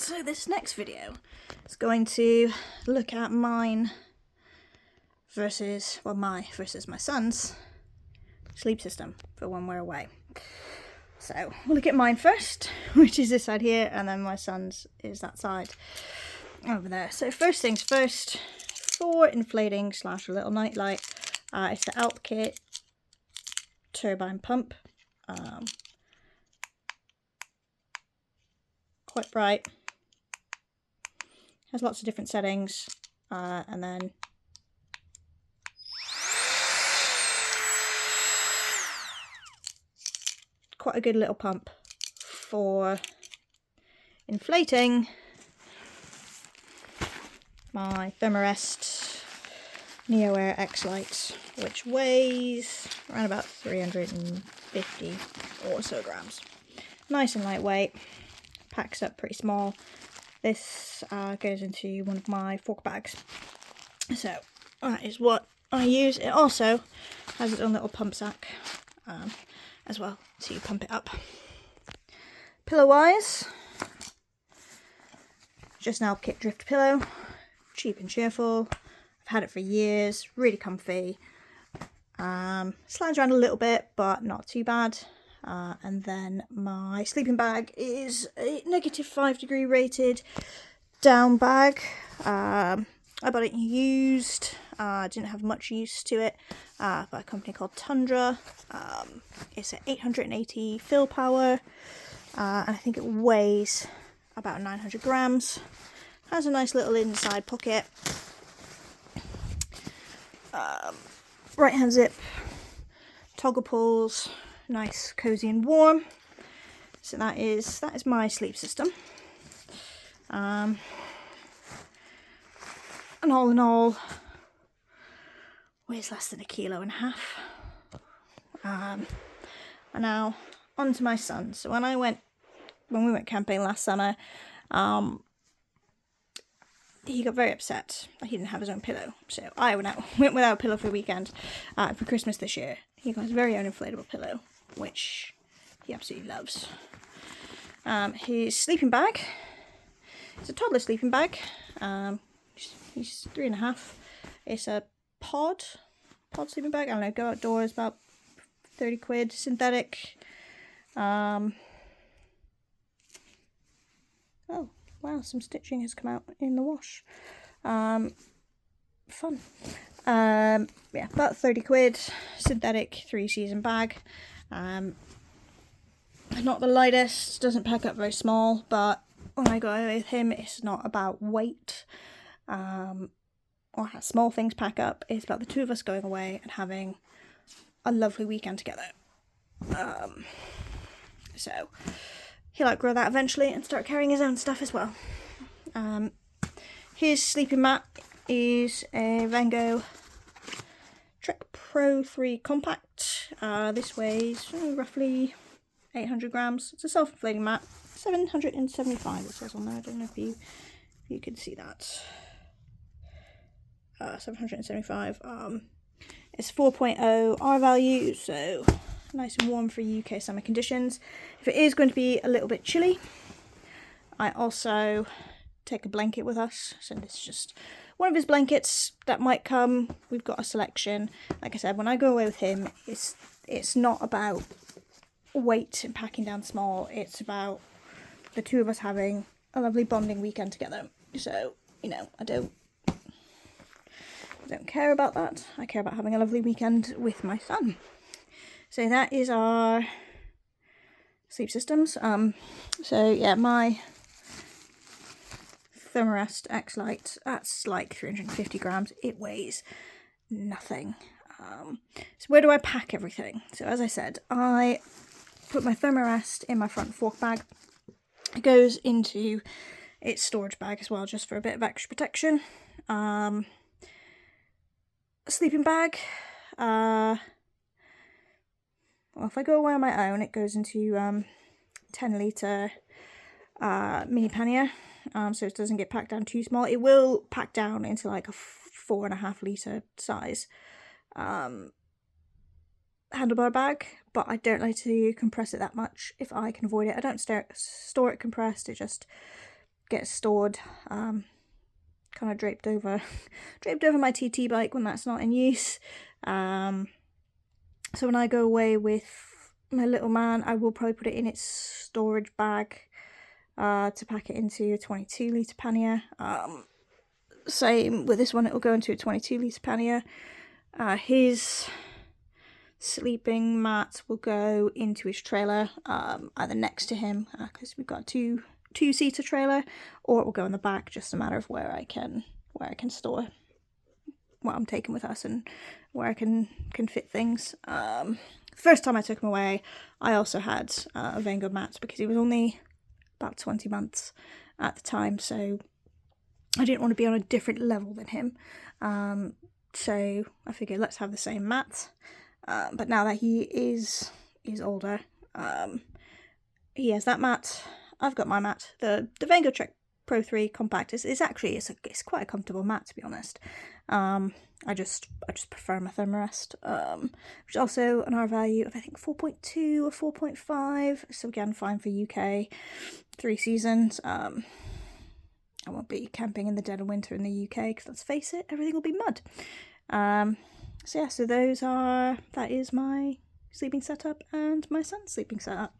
So this next video is going to look at mine versus, well, my son's sleep system for when we're away. So we'll look at mine first, which is this side here, and then my son's is that side over there. So first things first, for inflating / a little nightlight, it's the Alp Kit turbine pump. Quite bright, has lots of different settings, and then quite a good little pump for inflating my Thermarest Neo Air X Lite, which weighs around about 350 or so grams. Nice and lightweight, packs up pretty small. This goes into one of my fork bags. So that is what I use. It also has its own little pump sack as well to pump it up. Pillow wise, just an Alp Kit Drift pillow, cheap and cheerful. I've had it for years, really comfy. Slides around a little bit, but not too bad. And then my sleeping bag is a -5 rated down bag. I bought it used. I didn't have much use to it, by a company called Tundra. It's an 880 fill power, and I think it weighs about 900 grams. Has a nice little inside pocket. Right hand zip, toggle pulls, nice, cozy and warm. So that is my sleep system. And all in all, weighs less than 1.5 kilos. And now on to my son. So when we went camping last summer, he got very upset that he didn't have his own pillow. So I went without a pillow for the weekend. For Christmas this year, he got his very own inflatable pillow, which he absolutely loves. His sleeping bag, it's a toddler sleeping bag. He's 3.5. It's a pod sleeping bag. I don't know, go outdoors, about 30 quid, synthetic. Oh wow, some stitching has come out in the wash. Fun. Yeah, about 30 quid, synthetic 3-season bag. Not the lightest, doesn't pack up very small, but when I go away with him, it's not about weight or how small things pack up. It's about the two of us going away and having a lovely weekend together. So he'll outgrow that eventually and start carrying his own stuff as well. His sleeping mat is a Van Gogh Trek Pro 3 Compact. This weighs roughly 800 grams. It's a self-inflating mat. 775 it says on there. I don't know if you can see that. 775. It's 4.0 R value, so nice and warm for UK summer conditions. If it is going to be a little bit chilly, I also take a blanket with us. So this is just one of his blankets that might come. We've got a selection. Like I said, when I go away with him, it's not about weight and packing down small. It's about the two of us having a lovely bonding weekend together. So, you know, I don't care about that. I care about having a lovely weekend with my son. So that is our sleep systems. So yeah, my Thermarest X Lite, that's like 350 grams. It weighs nothing. So where do I pack everything? So as I said, I put my Thermarest in my front fork bag. It goes into its storage bag as well, just for a bit of extra protection. A sleeping bag. Well, if I go away on my own, it goes into 10-litre mini pannier, so it doesn't get packed down too small. It will pack down into like a 4.5-litre size handlebar bag, but I don't like to compress it that much if I can avoid it. I don't store it compressed, it just get stored kind of draped over my TT bike when that's not in use. So when I go away with my little man, I will probably put it in its storage bag to pack it into a 22 litre pannier. Same with this one, it will go into a 22 litre pannier. His sleeping mat will go into his trailer, either next to him, because we've got a two-seater trailer, or it will go in the back, just a matter of where I can store what I'm taking with us and where I can fit things. First time I took him away, I also had a Vengo mat because he was only about 20 months at the time, so I didn't want to be on a different level than him. So I figured let's have the same mat. But now that he is older, he has that mat. I've got my mat. The Vengo Trek Pro 3 Compact is actually it's quite a comfortable mat, to be honest. I just prefer my Thermarest, which is also an R value of I think 4.2 or 4.5. So again, fine for UK 3 seasons. I won't be camping in the dead of winter in the UK because let's face it, everything will be mud. So yeah, that is my sleeping setup and my son's sleeping setup.